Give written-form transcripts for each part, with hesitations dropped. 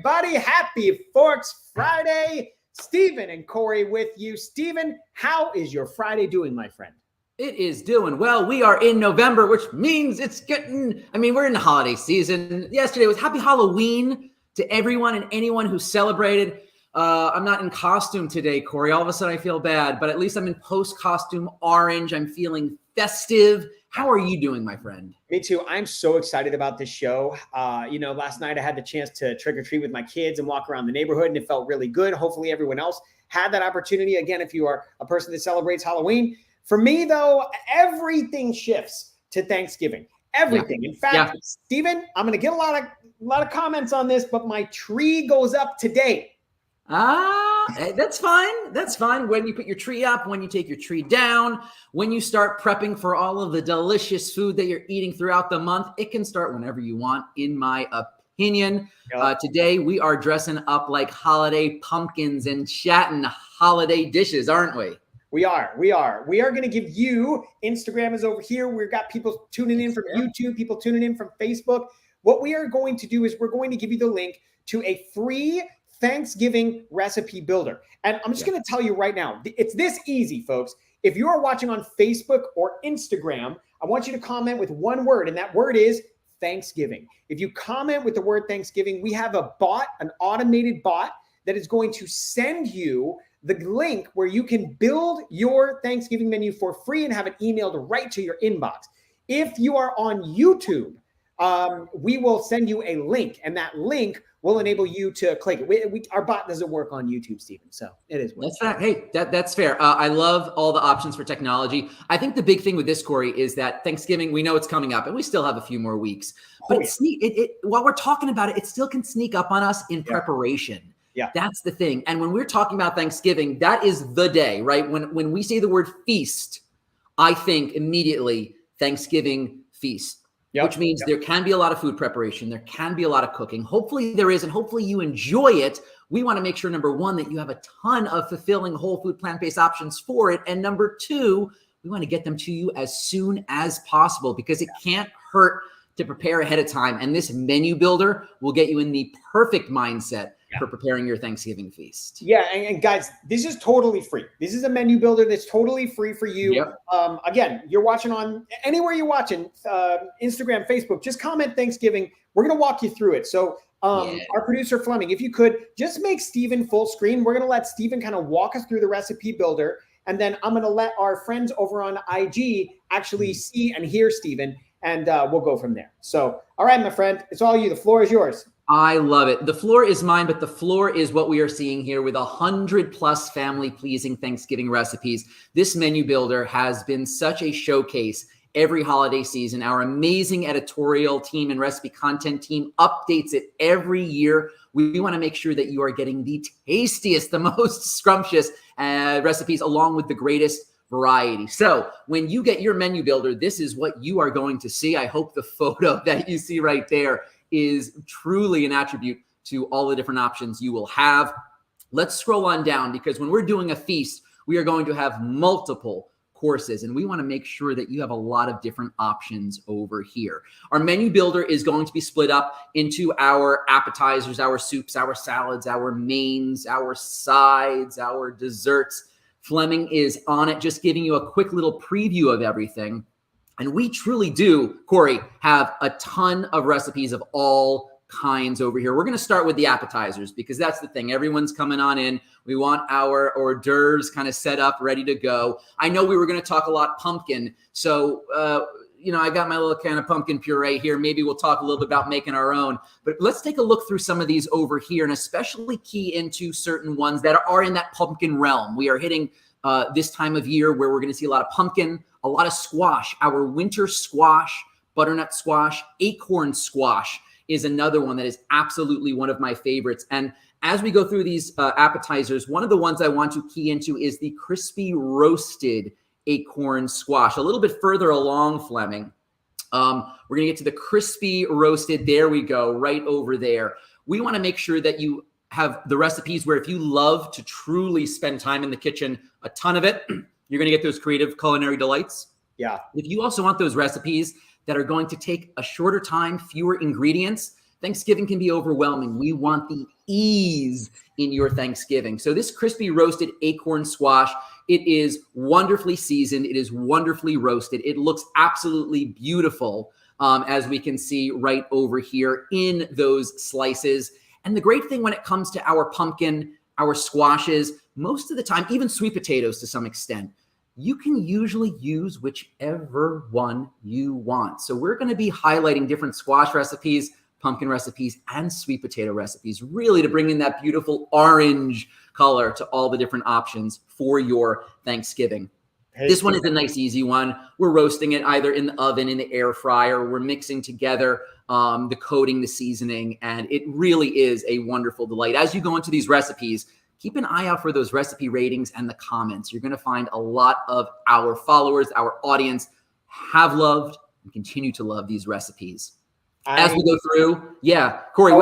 everybody. Happy Forks Friday. Stephen and Corey with you. Stephen, how is your Friday doing, my friend? It is doing well. We are in November, which means we're in the holiday season. Yesterday was Happy Halloween to everyone and anyone who celebrated. I'm not in costume today, Corey. All of a sudden I feel bad, but at least I'm in post-costume orange. I'm feeling festive. How are you doing, my friend? Me too. I'm so excited about this show. Last night I had the chance to trick or treat with my kids and walk around the neighborhood, and it felt really good. Hopefully everyone else had that opportunity. Again, if you are a person that celebrates Halloween. For me, though, everything shifts to Thanksgiving. Everything. Yeah. In fact, Stephen, I'm going to get a lot of comments on this, but my tree goes up today. That's fine. That's fine. When you put your tree up, when you take your tree down, when you start prepping for all of the delicious food that you're eating throughout the month, it can start whenever you want, in my opinion. Yep. Today, we are dressing up like holiday pumpkins and chatting holiday dishes, aren't we? We are going to give you, Instagram is over here. We've got people tuning in from YouTube, people tuning in from Facebook. What we are going to do is we're going to give you the link to a free Thanksgiving recipe builder. And I'm just going to tell you right now, it's this easy, folks. If you are watching on Facebook or Instagram, I want you to comment with one word, and that word is Thanksgiving. If you comment with the word Thanksgiving, we have a bot, an automated bot that is going to send you the link where you can build your Thanksgiving menu for free and have it emailed right to your inbox. If you are on YouTube, we will send you a link, and that link will enable you to click it. Our bot doesn't work on YouTube, Stephen, so it is. That's fair. Hey, that's fair. I love all the options for technology. I think the big thing with this, Corey, is that Thanksgiving, we know it's coming up, and we still have a few more weeks. But while we're talking about it, it still can sneak up on us in preparation. Yeah, that's the thing. And when we're talking about Thanksgiving, that is the day, right? When we say the word feast, I think immediately Thanksgiving feast. Yep. Which means there can be a lot of food preparation. There can be a lot of cooking. Hopefully there is, and hopefully you enjoy it. We want to make sure, number one, that you have a ton of fulfilling whole food plant-based options for it. And number two, we want to get them to you as soon as possible, because it can't hurt to prepare ahead of time. And this menu builder will get you in the perfect mindset for preparing your Thanksgiving feast. Yeah, and guys, this is totally free. This is a menu builder that's totally free for you. Yep. Again, you're watching on anywhere you're watching, Instagram, Facebook, just comment Thanksgiving. We're going to walk you through it. So our producer, Fleming, if you could just make Stephen full screen. We're going to let Stephen kind of walk us through the recipe builder. And then I'm going to let our friends over on IG actually see and hear Stephen, and we'll go from there. So, all right, my friend, it's all you. The floor is yours. I love it. The floor is mine, but the floor is what we are seeing here with 100+ family-pleasing Thanksgiving recipes. This menu builder has been such a showcase every holiday season. Our amazing editorial team and recipe content team updates it every year. We want to make sure that you are getting the tastiest, the most scrumptious recipes, along with the greatest variety. So when you get your menu builder, this is what you are going to see. I hope the photo that you see right there is truly an attribute to all the different options you will have. Let's scroll on down, because when we're doing a feast, we are going to have multiple courses, and we want to make sure that you have a lot of different options over here. Our menu builder is going to be split up into our appetizers, our soups, our salads, our mains, our sides, our desserts. Fleming is on it, just giving you a quick little preview of everything. And we truly do, Corey, have a ton of recipes of all kinds over here. We're going to start with the appetizers, because that's the thing. Everyone's coming on in. We want our hors d'oeuvres kind of set up, ready to go. I know we were going to talk a lot pumpkin. So, I got my little can of pumpkin puree here. Maybe we'll talk a little bit about making our own. But let's take a look through some of these over here, and especially key into certain ones that are in that pumpkin realm. We are hitting this time of year where we're going to see a lot of pumpkin, a lot of squash. Our winter squash, butternut squash, acorn squash is another one that is absolutely one of my favorites. And as we go through these appetizers, one of the ones I want to key into is the crispy roasted acorn squash. A little bit further along, Fleming, we're going to get to the crispy roasted. There we go, right over there. We want to make sure that you have the recipes where if you love to truly spend time in the kitchen, a ton of it, you're going to get those creative culinary delights. Yeah. If you also want those recipes that are going to take a shorter time, fewer ingredients, Thanksgiving can be overwhelming. We want the ease in your Thanksgiving. So this crispy roasted acorn squash, it is wonderfully seasoned. It is wonderfully roasted. It looks absolutely beautiful, as we can see right over here in those slices. And the great thing when it comes to our pumpkin, our squashes, most of the time, even sweet potatoes to some extent, you can usually use whichever one you want. So we're going to be highlighting different squash recipes, pumpkin recipes, and sweet potato recipes, really to bring in that beautiful orange color to all the different options for your Thanksgiving. Hey, this one is a nice, easy one. We're roasting it either in the oven, in the air fryer. We're mixing together the coating, the seasoning, and it really is a wonderful delight. As you go into these recipes, keep an eye out for those recipe ratings and the comments. You're going to find a lot of our followers, our audience, have loved and continue to love these recipes. As we go through, Corey.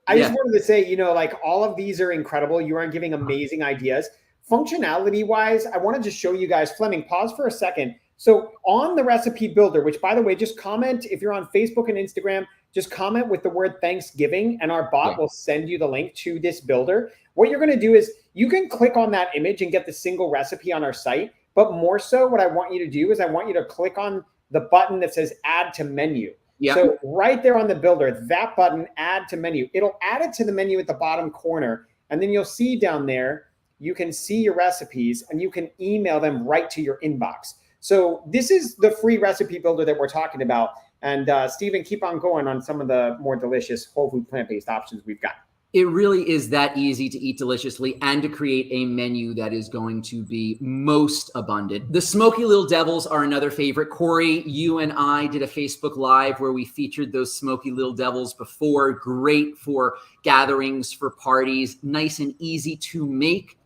I just wanted to say, like all of these are incredible. You are giving amazing ideas. Functionality wise, I wanted to show you guys, Fleming, pause for a second. So on the recipe builder, which by the way, just comment if you're on Facebook and Instagram, just comment with the word Thanksgiving and our bot will send you the link to this builder. What you're going to do is you can click on that image and get the single recipe on our site. But more so what I want you to do is I want you to click on the button that says add to menu. Yep. So right there on the builder, that button, add to menu, it'll add it to the menu at the bottom corner. And then you'll see down there, you can see your recipes and you can email them right to your inbox. So this is the free recipe builder that we're talking about. And Stephen, keep on going on some of the more delicious whole food plant-based options we've got. It really is that easy to eat deliciously and to create a menu that is going to be most abundant. The Smoky Little Devils are another favorite. Corey, you and I did a Facebook Live where we featured those Smoky Little Devils before. Great for gatherings, for parties, nice and easy to make,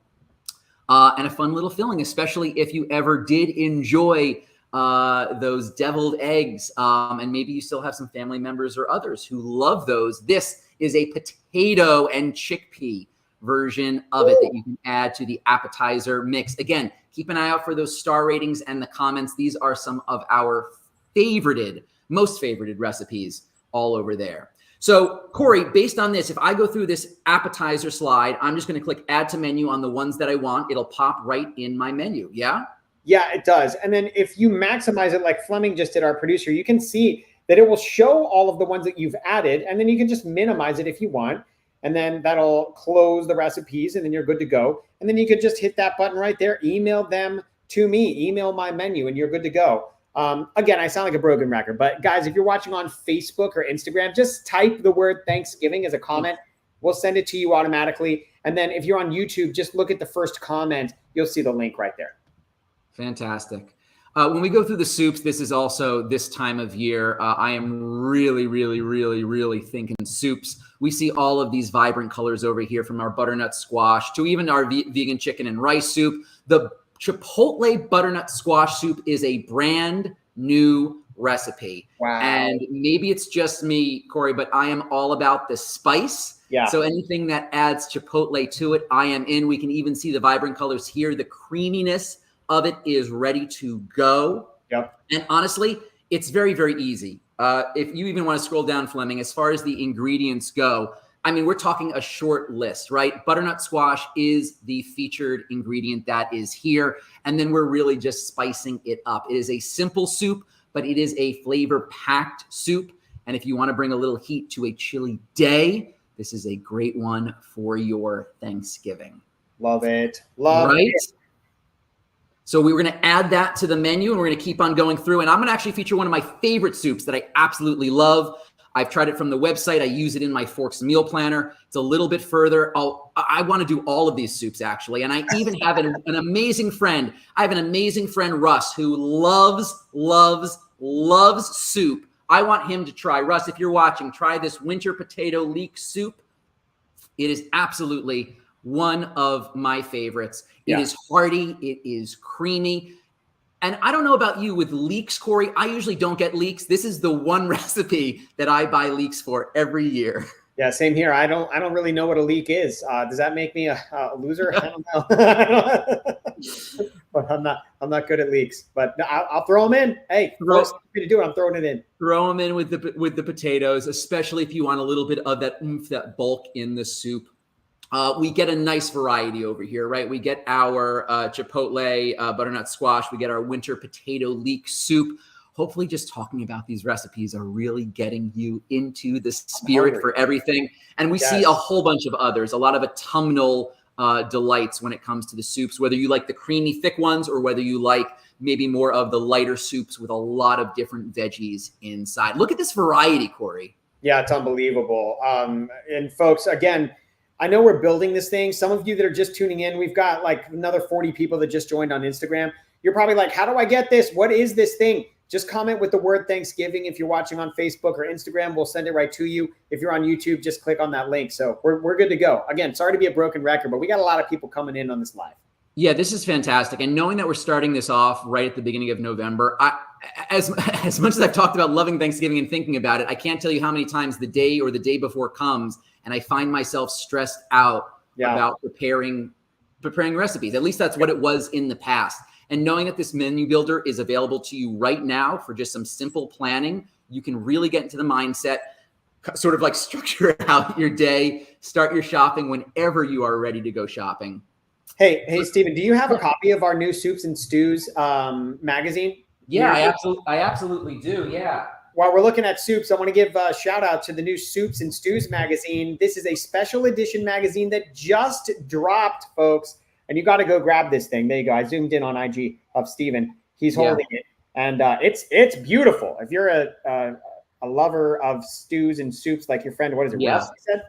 and a fun little filling, especially if you ever did enjoy those deviled eggs, and maybe you still have some family members or others who love those. This is a potato and chickpea version of it that you can add to the appetizer mix. Again, keep an eye out for those star ratings and the comments. These are some of our most favorited recipes all over there. So Corey, based on this, if I go through this appetizer slide, I'm just going to click add to menu on the ones that I want. It'll pop right in my menu. Yeah? Yeah, it does. And then if you maximize it like Fleming just did, our producer, you can see that it will show all of the ones that you've added, and then you can just minimize it if you want, and then that'll close the recipes, and then you're good to go. And then you could just hit that button right there, email them to me, email my menu, and you're good to go. Again, I sound like a broken record, but guys, if you're watching on Facebook or Instagram, just type the word Thanksgiving as a comment. We'll send it to you automatically. And then if you're on YouTube, just look at the first comment. You'll see the link right there. Fantastic. When we go through the soups, this is also this time of year. I am really thinking soups. We see all of these vibrant colors over here, from our butternut squash to even our vegan chicken and rice soup. The Chipotle butternut squash soup is a brand new recipe. Wow. And maybe it's just me, Corey, but I am all about the spice. Yeah. So anything that adds Chipotle to it, I am in. We can even see the vibrant colors here. The creaminess of it is ready to go. Yep. And honestly, it's very easy. If you even want to scroll down, Fleming, as far as the ingredients go, I mean, we're talking a short list, right? Butternut squash is the featured ingredient that is here. And then we're really just spicing it up. It is a simple soup, but it is a flavor-packed soup. And if you want to bring a little heat to a chilly day, this is a great one for your Thanksgiving. Love it. Love it. So we were going to add that to the menu, and we're going to keep on going through. And I'm going to actually feature one of my favorite soups that I absolutely love. I've tried it from the website. I use it in my Forks meal planner. It's a little bit further. I want to do all of these soups, actually. And I even have an amazing friend. I have an amazing friend, Russ, who loves soup. I want him to try. Russ, if you're watching, try this winter potato leek soup. It is absolutely one of my favorites. It is hearty. It is creamy. And I don't know about you with leeks, Corey. I usually don't get leeks. This is the one recipe that I buy leeks for every year. Yeah, same here. I don't really know what a leek is. Does that make me a loser? I don't know. I'm not good at leaks, but I'll throw them in. Hey, first thing to do it, I'm throwing it in. Throw them in with the potatoes, especially if you want a little bit of that oomph, that bulk in the soup. We get a nice variety over here, right? We get our chipotle butternut squash. We get our winter potato leek soup. Hopefully just talking about these recipes are really getting you into the spirit for everything. And we see a whole bunch of others, a lot of autumnal delights when it comes to the soups, whether you like the creamy thick ones or whether you like maybe more of the lighter soups with a lot of different veggies inside. Look at this variety, Corey. Yeah, it's unbelievable. And folks, again, I know we're building this thing. Some of you that are just tuning in, we've got like another 40 people that just joined on Instagram. You're probably like, how do I get this? What is this thing? Just comment with the word Thanksgiving. If you're watching on Facebook or Instagram, we'll send it right to you. If you're on YouTube, just click on that link. So we're good to go. Again, sorry to be a broken record, but we got a lot of people coming in on this live. Yeah, this is fantastic. And knowing that we're starting this off right at the beginning of November, as much as I've talked about loving Thanksgiving and thinking about it, I can't tell you how many times the day or the day before comes and I find myself stressed out about preparing recipes. At least that's what it was in the past. And knowing that this menu builder is available to you right now for just some simple planning, you can really get into the mindset, sort of like structure out your day, start your shopping whenever you are ready to go shopping. Hey, Stephen, do you have a copy of our new Soups and Stews magazine? Yeah, I absolutely do. Yeah. While we're looking at soups, I want to give a shout out to the new Soups and Stews magazine. This is a special edition magazine that just dropped, folks. And you got to go grab this thing. There you go. I zoomed in on IG of Steven. He's holding it. And it's beautiful. If you're a lover of stews and soups like your friend, what is it, Russ, you said?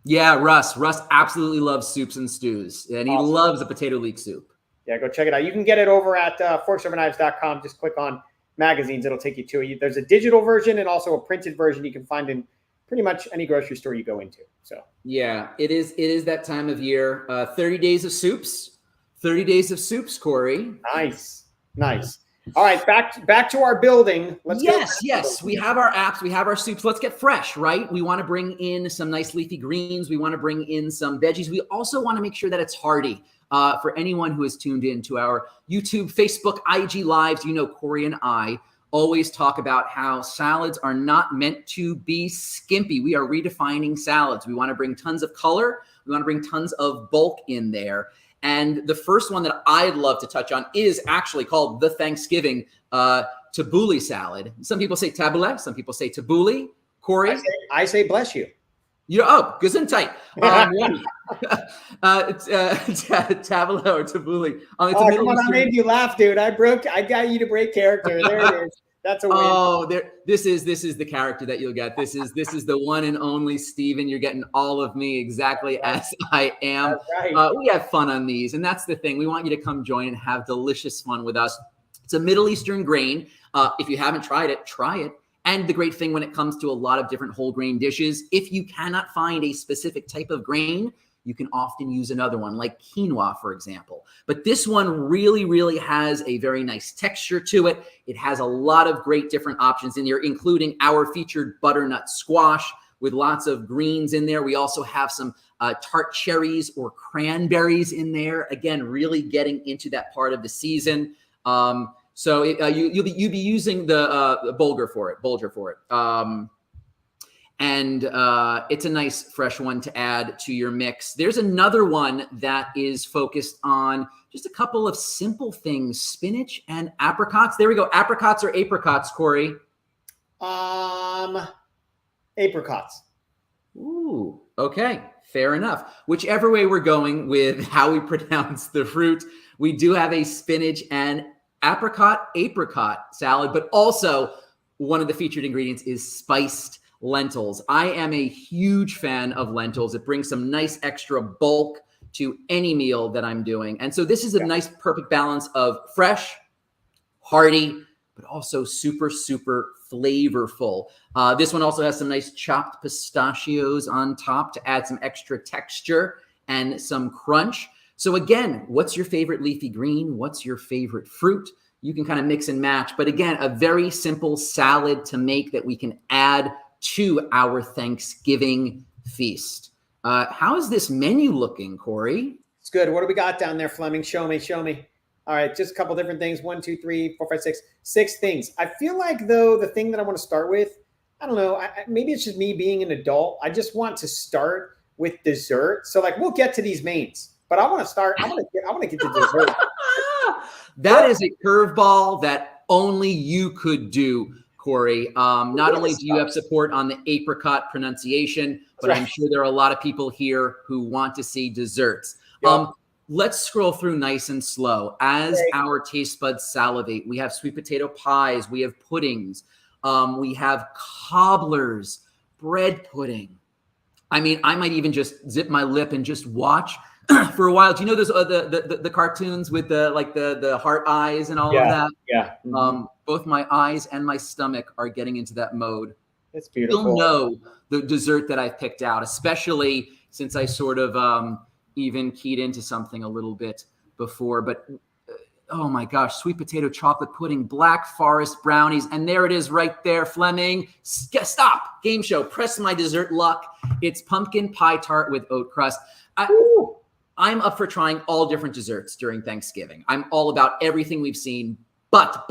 Yeah, Russ. Russ absolutely loves soups and stews. And he loves a potato leek soup. Yeah, go check it out. You can get it over at forksoverknives.com. Just click on magazines. It'll take you to it. There's a digital version and also a printed version you can find in pretty much any grocery store you go into. So yeah, it is that time of year. 30 days of soups. 30 days of soups, Corey. Nice. All right, back to our building. Yes. We have our apps. We have our soups. Let's get fresh, right? We want to bring in some nice leafy greens. We want to bring in some veggies. We also want to make sure that it's hearty. For anyone who has tuned in to our YouTube, Facebook, IG lives, you know, Corey and I always talk about how salads are not meant to be skimpy. We are redefining salads. We want to bring tons of color. We want to bring tons of bulk in there. And the first one that I'd love to touch on is actually called the Thanksgiving tabbouleh salad. Some people say tabbouleh. Some people say tabbouleh. Corey? I say bless you. Gesundheit. Tabbouleh or tabbouleh. Come on, I made you laugh, dude. I got you to break character. There it is. That's a win. Oh, this is the character that you'll get. This is the one and only Steven. You're getting all of me exactly as I am. That's right. We have fun on these, and that's the thing. We want you to come join and have delicious fun with us. It's a Middle Eastern grain. If you haven't tried it, try it. And the great thing when it comes to a lot of different whole grain dishes, if you cannot find a specific type of grain, you can often use another one like quinoa, for example. But this one really, really has a very nice texture to it. It has a lot of great different options in there, including our featured butternut squash with lots of greens in there. We also have some tart cherries or cranberries in there. Again, really getting into that part of the season. So you'll be using the bulgur for it. And it's a nice fresh one to add to your mix. There's another one that is focused on just a couple of simple things: spinach and apricots. There we go. Apricots or apricots, Corey? Apricots. Ooh, okay. Fair enough. Whichever way we're going with how we pronounce the fruit, we do have a spinach and apricot salad, but also one of the featured ingredients is spiced lentils. I am a huge fan of lentils. It brings some nice extra bulk to any meal that I'm doing. And so this is a nice, perfect balance of fresh, hearty, but also super, super flavorful. This one also has some nice chopped pistachios on top to add some extra texture and some crunch. So again, what's your favorite leafy green? What's your favorite fruit? You can kind of mix and match. But again, a very simple salad to make that we can add to our Thanksgiving feast. How is this menu looking, Corey? It's good. What do we got down there, Fleming? Show me. All right, just a couple different things. 1, 2, 3, 4, 5, 6. 6 things. I feel like, though, the thing that I want to start with, I don't know, maybe it's just me being an adult. I just want to start with dessert. So, like, we'll get to these mains, but I want to start. I want to get to dessert. That is a curveball that only you could do, Corey. Not only do you have support on the apricot pronunciation, but I'm sure there are a lot of people here who want to see desserts. Yep. Let's scroll through nice and slow. As our taste buds salivate, we have sweet potato pies, we have puddings, we have cobblers, bread pudding. I mean, I might even just zip my lip and just watch for a while. Do you know those the cartoons with the heart eyes and all of that? Yeah. Both my eyes and my stomach are getting into that mode. It's beautiful. You'll know the dessert that I've picked out, especially since I sort of even keyed into something a little bit before. But oh my gosh, sweet potato chocolate pudding, black forest brownies, and there it is right there, Fleming. Stop, game show, press my dessert luck. It's pumpkin pie tart with oat crust. I'm up for trying all different desserts during Thanksgiving. I'm all about everything we've seen, but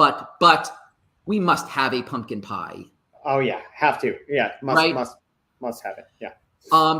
we must have a pumpkin pie. Oh yeah, have to. Yeah, must have it. Yeah.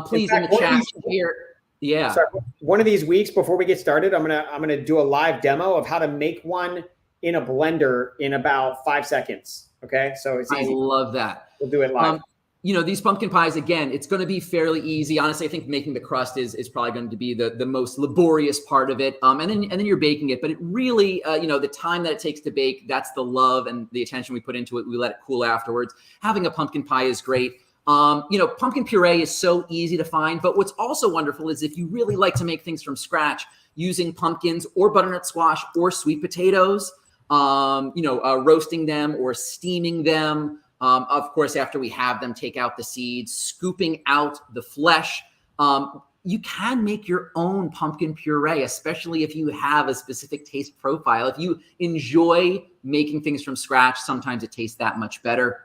Please in the chat here. Yeah. Sorry, one of these weeks before we get started, I'm gonna do a live demo of how to make one in a blender in about 5 seconds. Okay, so it's easy. I love that. We'll do it live. You know, these pumpkin pies, again, it's going to be fairly easy. Honestly, I think making the crust is probably going to be the most laborious part of it. And then you're baking it. But it really, the time that it takes to bake, that's the love and the attention we put into it. We let it cool afterwards. Having a pumpkin pie is great. Pumpkin puree is so easy to find. But what's also wonderful is if you really like to make things from scratch using pumpkins or butternut squash or sweet potatoes, roasting them or steaming them. Of course, after we have them, take out the seeds, scooping out the flesh. You can make your own pumpkin puree, especially if you have a specific taste profile. If you enjoy making things from scratch, sometimes it tastes that much better.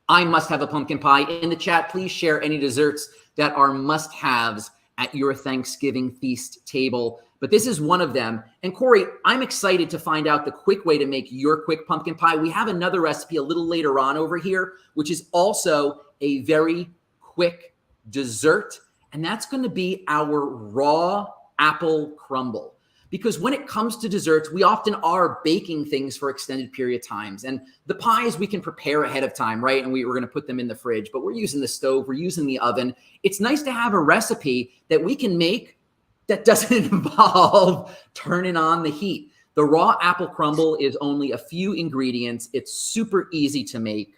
I must have a pumpkin pie. In the chat, please share any desserts that are must-haves at your Thanksgiving feast table. But this is one of them. And Corey, I'm excited to find out the quick way to make your quick pumpkin pie. We have another recipe a little later on over here, which is also a very quick dessert. And that's going to be our raw apple crumble. Because when it comes to desserts, we often are baking things for extended period of times. And the pies we can prepare ahead of time, right? And we're going to put them in the fridge, but we're using the stove, we're using the oven. It's nice to have a recipe that we can make that doesn't involve turning on the heat. The raw apple crumble is only a few ingredients. It's super easy to make,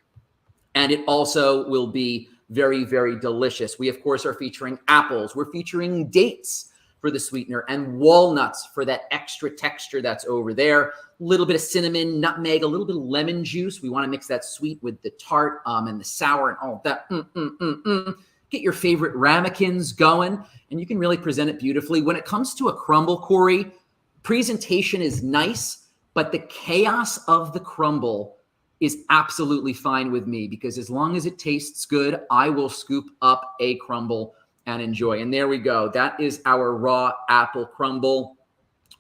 and it also will be very, very delicious. We, of course, are featuring apples. We're featuring dates for the sweetener and walnuts for that extra texture that's over there. A little bit of cinnamon, nutmeg, a little bit of lemon juice. We want to mix that sweet with the tart and the sour and all of that. Get your favorite ramekins going, and you can really present it beautifully. When it comes to a crumble, Corey, presentation is nice, but the chaos of the crumble is absolutely fine with me, because as long as it tastes good, I will scoop up a crumble and enjoy. And there we go. That is our raw apple crumble.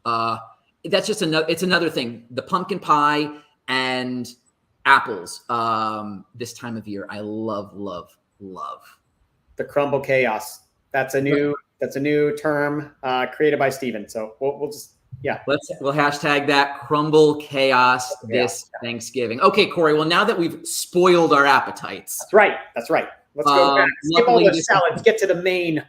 That's just another thing. The pumpkin pie and apples this time of year, I love, love, love. The crumble chaos. That's a new term created by Steven. So we'll just, yeah. We'll hashtag that crumble chaos this Thanksgiving. Okay, Corey. Well, now that we've spoiled our appetites. That's right. Let's go back. Skip all the salads. Get to the main.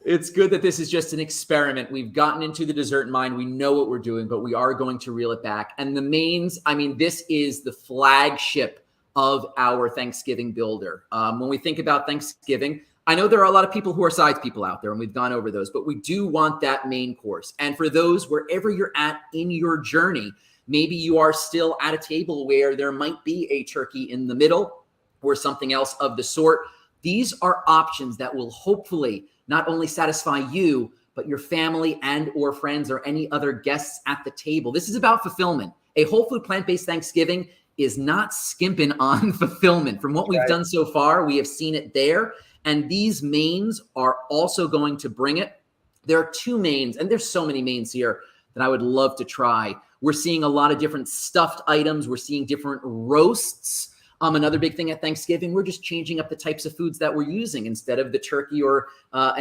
It's good that this is just an experiment. We've gotten into the dessert mind. We know what we're doing, but we are going to reel it back. And the mains, I mean, this is the flagship of our Thanksgiving builder. When we think about Thanksgiving, I know there are a lot of people who are sides people out there, and we've gone over those, but we do want that main course. And for those, wherever you're at in your journey, maybe you are still at a table where there might be a turkey in the middle or something else of the sort. These are options that will hopefully not only satisfy you, but your family and or friends or any other guests at the table. This is about fulfillment. A whole food plant-based Thanksgiving is not skimping on fulfillment. From what we've done so far, we have seen it there. And these mains are also going to bring it. There are two mains, and there's so many mains here. that I would love to try. We're seeing a lot of different stuffed items. We're seeing different roasts. Another big thing at Thanksgiving, we're just changing up the types of foods that we're using. Instead of the turkey or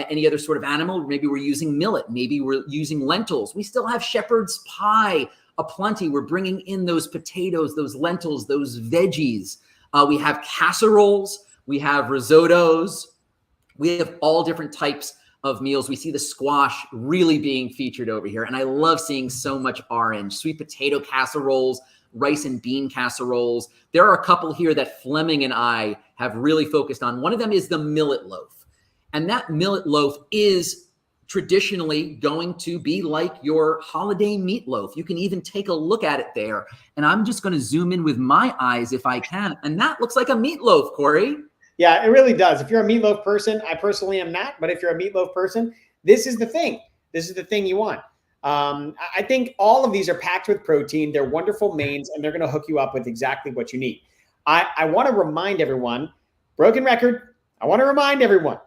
any other sort of animal, maybe we're using millet. Maybe we're using lentils. We still have shepherd's pie aplenty. We're bringing in those potatoes, those lentils, those veggies. We have casseroles. We have risottos. We have all different types of meals. We see the squash really being featured over here. And I love seeing so much orange. Sweet potato casseroles, rice and bean casseroles. There are a couple here that Fleming and I have really focused on. One of them is the millet loaf. And that millet loaf is traditionally going to be like your holiday meatloaf. You can even take a look at it there. And I'm just going to zoom in with my eyes if I can. And that looks like a meatloaf, Corey. Yeah, it really does. If you're a meatloaf person, I personally am not, but if you're a meatloaf person, this is the thing. This is the thing you want. I think all of these are packed with protein. They're wonderful mains, and they're going to hook you up with exactly what you need. I want to remind everyone, broken record, I want to remind everyone,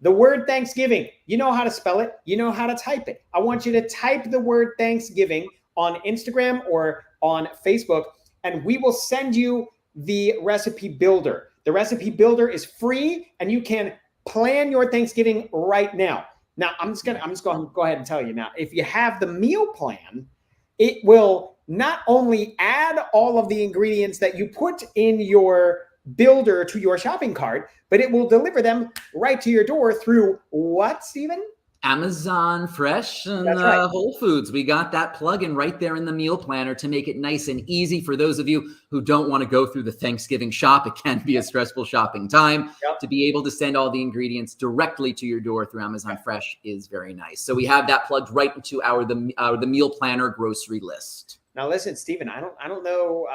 the word Thanksgiving, you know how to spell it. You know how to type it. I want you to type the word Thanksgiving on Instagram or on Facebook, and we will send you the recipe builder. The recipe builder is free, and you can plan your Thanksgiving right now. Now, I'm just going to go ahead and tell you now, if you have the meal plan, it will not only add all of the ingredients that you put in your builder to your shopping cart, but it will deliver them right to your door through what, Stephen? Amazon Fresh and right. Whole Foods. We got that plug-in right there in the meal planner to make it nice and easy for those of you who don't want to go through the Thanksgiving shop. It can be a stressful shopping time. To be able to send all the ingredients directly to your door through Amazon Fresh is very nice. So we have that plugged right into the meal planner grocery list. Now, listen, Stephen, I don't know,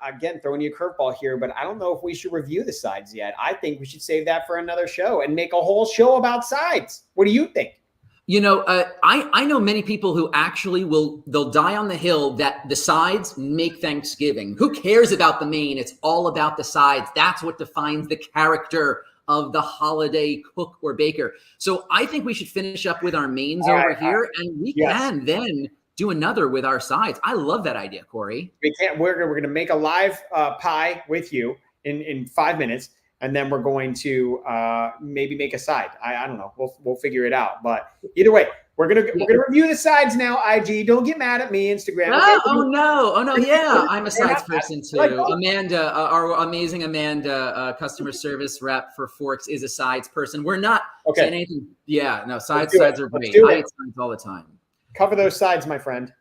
again, throwing you a curveball here, but I don't know if we should review the sides yet. I think we should save that for another show and make a whole show about sides. What do you think? You know, I know many people who actually they'll die on the hill that the sides make Thanksgiving. Who cares about the main? It's all about the sides. That's what defines the character of the holiday cook or baker. So I think we should finish up with our mains over here, and we can then do another with our sides. I love that idea, Corey. We can't. We're going to make a live pie with you in 5 minutes. And then we're going to maybe make a side. I don't know. We'll figure it out. But either way, we're gonna review the sides now. IG, don't get mad at me. Instagram. Oh no. Yeah, I'm a sides person too. Amanda, our amazing Amanda, customer service rep for Forks, is a sides person. We're not saying anything. Yeah, no, sides are great. I eat sides all the time. Cover those sides, my friend.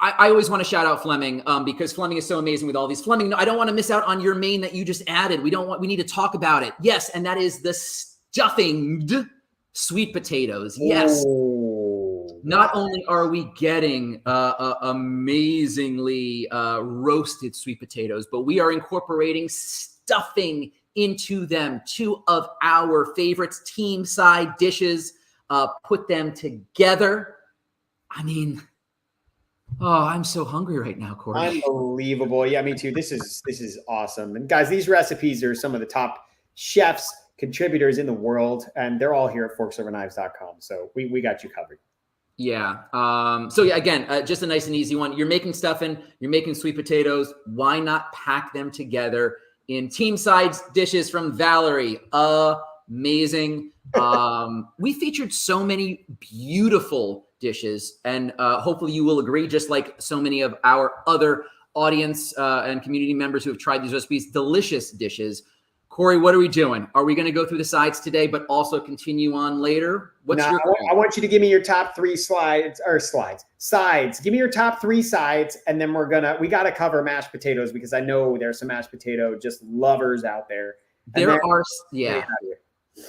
I always want to shout out Fleming because Fleming is so amazing with all these. Fleming, I don't want to miss out on your main that you just added. We need to talk about it. Yes, and that is the stuffinged sweet potatoes. Yes. Ooh. Not only are we getting amazingly roasted sweet potatoes, but we are incorporating stuffing into them. Two of our favorites, team side dishes. Put them together. I mean, oh, I'm so hungry right now, Corey. Unbelievable. Yeah, me too. This is awesome. And guys, these recipes are some of the top chefs, contributors in the world, and they're all here at forksoverknives.com. So we got you covered. Yeah. So yeah, again, just a nice and easy one. You're making stuffing, you're making sweet potatoes. Why not pack them together in team sides dishes from Valerie? Amazing. We featured so many beautiful dishes, and hopefully you will agree, just like so many of our other audience and community members who have tried these recipes, delicious dishes. Corey, what are we doing? Are we going to go through the sides today, but also continue on later? I want you to give me your top three sides. Give me your top three sides, and then we got to cover mashed potatoes because I know there's some mashed potato just lovers out there.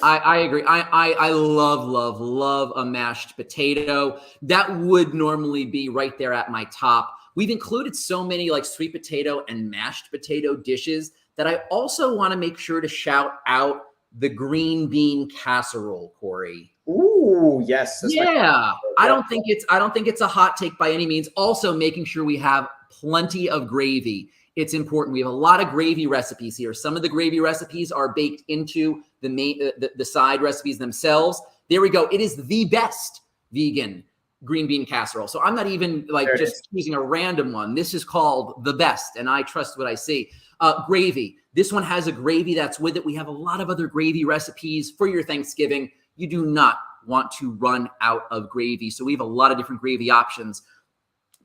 I agree. I love a mashed potato. That would normally be right there at my top. We've included so many like sweet potato and mashed potato dishes that I also want to make sure to shout out the green bean casserole, Corey. Ooh, yes. Yeah. I don't think it's a hot take by any means. Also making sure we have plenty of gravy. It's important. We have a lot of gravy recipes here. Some of the gravy recipes are baked into the side recipes themselves. There we go. It is the best vegan green bean casserole. So I'm not even like just choosing a random one. This is called the best, and I trust what I see. Gravy. This one has a gravy that's with it. We have a lot of other gravy recipes for your Thanksgiving. You do not want to run out of gravy. So we have a lot of different gravy options.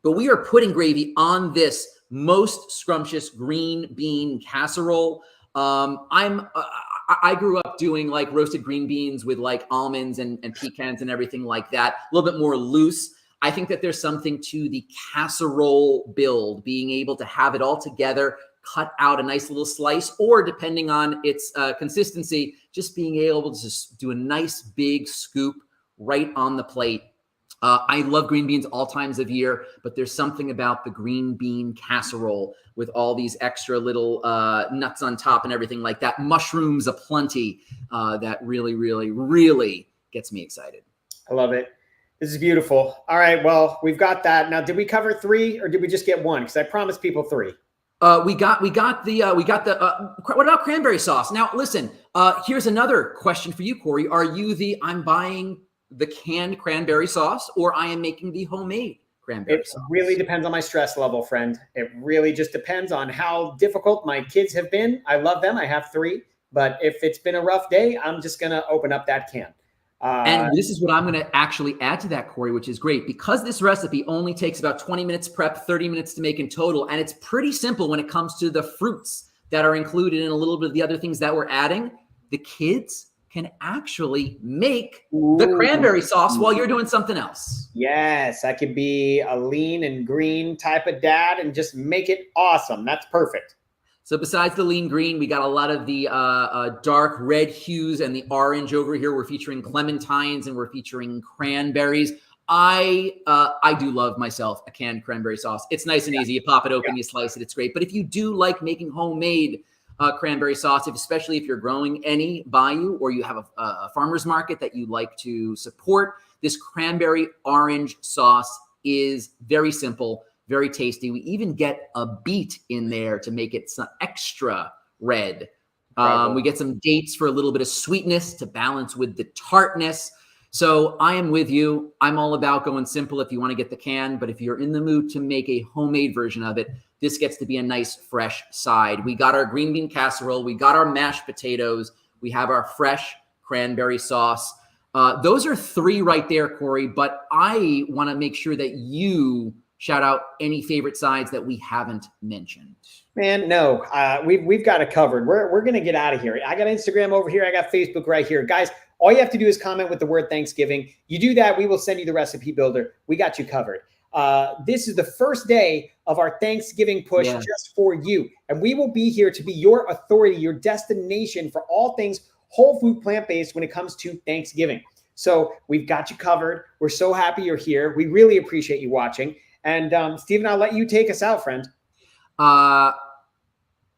But we are putting gravy on this most scrumptious green bean casserole. I grew up doing like roasted green beans with like almonds and pecans and everything like that, a little bit more loose. I think that there's something to the casserole build, being able to have it all together, cut out a nice little slice, or depending on its consistency, just being able to just do a nice big scoop right on the plate. I love green beans all times of year, but there's something about the green bean casserole with all these extra little nuts on top and everything like that, mushrooms aplenty, that really, really, really gets me excited. I love it. This is beautiful. All right, well, we've got that. Now, did we cover 3 or did we just get 1? Because I promised people 3. We got the what about cranberry sauce? Now, listen, here's another question for you, Corey. Are you I'm buying the canned cranberry sauce, or I am making the homemade cranberry sauce? It really depends on my stress level, friend. It really just depends on how difficult my kids have been. I love them. I have 3, but if it's been a rough day, I'm just going to open up that can. And this is what I'm going to actually add to that, Corey, which is great, because this recipe only takes about 20 minutes prep, 30 minutes to make in total. And it's pretty simple when it comes to the fruits that are included in a little bit of the other things that we're adding. The kids can actually make the cranberry sauce while you're doing something else. Yes, I could be a lean and green type of dad and just make it awesome. That's perfect. So besides the lean green, we got a lot of the dark red hues and the orange over here. We're featuring clementines and we're featuring cranberries. I do love myself a canned cranberry sauce. It's nice and easy. You pop it open, you slice it. It's great. But if you do like making homemade cranberry sauce, especially if you're growing any by you, or you have a farmer's market that you like to support, this cranberry orange sauce is very simple, very tasty. We even get a beet in there to make it some extra red. We get some dates for a little bit of sweetness to balance with the tartness. So I am with you. I'm all about going simple if you want to get the can, but if you're in the mood to make a homemade version of it, this gets to be a nice fresh side. We got our green bean casserole. We got our mashed potatoes. We have our fresh cranberry sauce. Those are 3 right there, Corey, but I want to make sure that you shout out any favorite sides that we haven't mentioned. Man, no, we've got it covered. We're going to get out of here. I got Instagram over here. I got Facebook right here. Guys, all you have to do is comment with the word Thanksgiving. You do that, we will send you the recipe builder. We got you covered. This is the first day of our Thanksgiving push just for you. And we will be here to be your authority, your destination for all things whole food, plant-based when it comes to Thanksgiving. So we've got you covered. We're so happy you're here. We really appreciate you watching. And Stephen, I'll let you take us out, friend.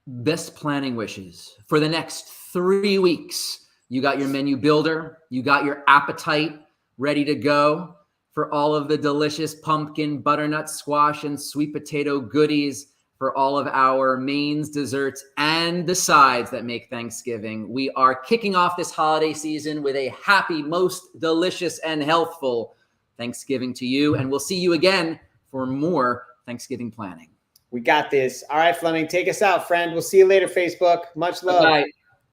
Best planning wishes for the next 3 weeks. You got your menu builder. You got your appetite ready to go for all of the delicious pumpkin, butternut squash, and sweet potato goodies, for all of our mains, desserts, and the sides that make Thanksgiving. We are kicking off this holiday season with a happy, most delicious, and healthful Thanksgiving to you. And we'll see you again for more Thanksgiving planning. We got this. All right, Fleming, take us out, friend. We'll see you later, Facebook. Much love. Bye.